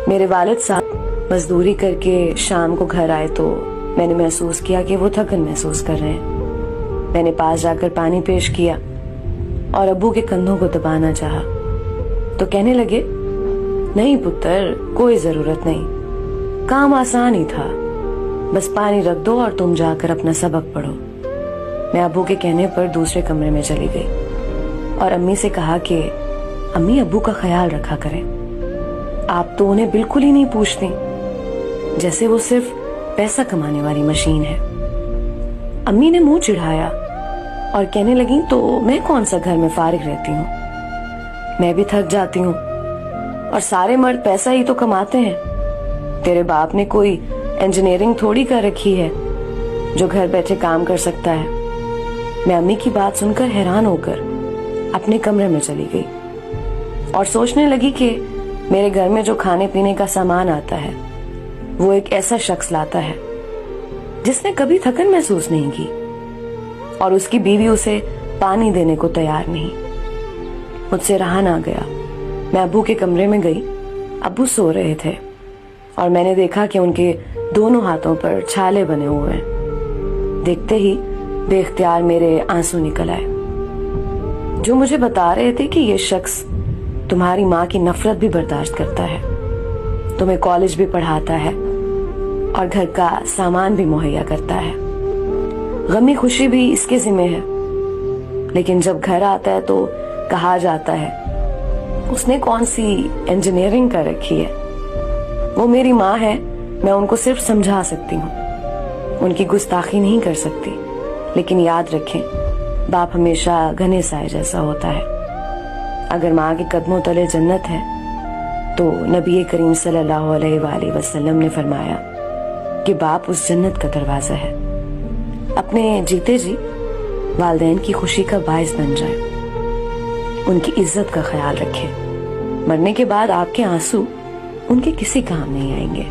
میرے والد صاحب مزدوری کر کے شام کو گھر آئے تو میں نے محسوس کیا کہ وہ تھکن محسوس کر رہے ہیں۔ میں نے پاس جا کر پانی پیش کیا اور ابو کے کندھوں کو دبانا چاہا تو کہنے لگے، نہیں پتر، کوئی ضرورت نہیں، کام آسان ہی تھا، بس پانی رکھ دو اور تم جا کر اپنا سبق پڑھو۔ میں ابو کے کہنے پر دوسرے کمرے میں چلی گئی اور امی سے کہا کہ امی ابو کا خیال رکھا کریں، آپ تو انہیں بالکل ہی نہیں پوچھتی، جیسے وہ صرف پیسہ کمانے والی مشین ہے۔ امی نے منہ چڑھایا اور کہنے لگیں، تو میں کون سا گھر میں فارغ رہتی ہوں، میں بھی تھک جاتی ہوں اور سارے مرد پیسہ ہی تو کماتے ہیں، تیرے باپ نے کوئی انجینئرنگ تھوڑی کر رکھی ہے جو گھر بیٹھے کام کر سکتا ہے۔ میں امی کی بات سن کر حیران ہو کر اپنے کمرے میں چلی گئی اور سوچنے لگی کہ میرے گھر میں جو کھانے پینے کا سامان آتا ہے وہ ایک ایسا شخص لاتا ہے جس نے کبھی تھکن محسوس نہیں کی، اور اس کی بیوی اسے پانی دینے کو تیار نہیں۔ مجھ سے رہا نہ گیا، میں ابو کے کمرے میں گئی۔ ابو سو رہے تھے اور میں نے دیکھا کہ ان کے دونوں ہاتھوں پر چھالے بنے ہوئے ہیں۔ دیکھتے ہی بے اختیار میرے آنسو نکل آئے، جو مجھے بتا رہے تھے کہ یہ شخص تمہاری ماں کی نفرت بھی برداشت کرتا ہے، تمہیں کالج بھی پڑھاتا ہے اور گھر کا سامان بھی مہیا کرتا ہے، غمی خوشی بھی اس کے ذمہ ہے، لیکن جب گھر آتا ہے تو کہا جاتا ہے اس نے کون سی انجینئرنگ کر رکھی ہے۔ وہ میری ماں ہے، میں ان کو صرف سمجھا سکتی ہوں، ان کی گستاخی نہیں کر سکتی، لیکن یاد رکھیں باپ ہمیشہ گھنے سائے جیسا ہوتا ہے۔ اگر ماں کے قدموں تلے جنت ہے تو نبی کریم صلی اللہ علیہ وآلہ وسلم نے فرمایا کہ باپ اس جنت کا دروازہ ہے۔ اپنے جیتے جی والدین کی خوشی کا باعث بن جائے، ان کی عزت کا خیال رکھیں، مرنے کے بعد آپ کے آنسو ان کے کسی کام نہیں آئیں گے۔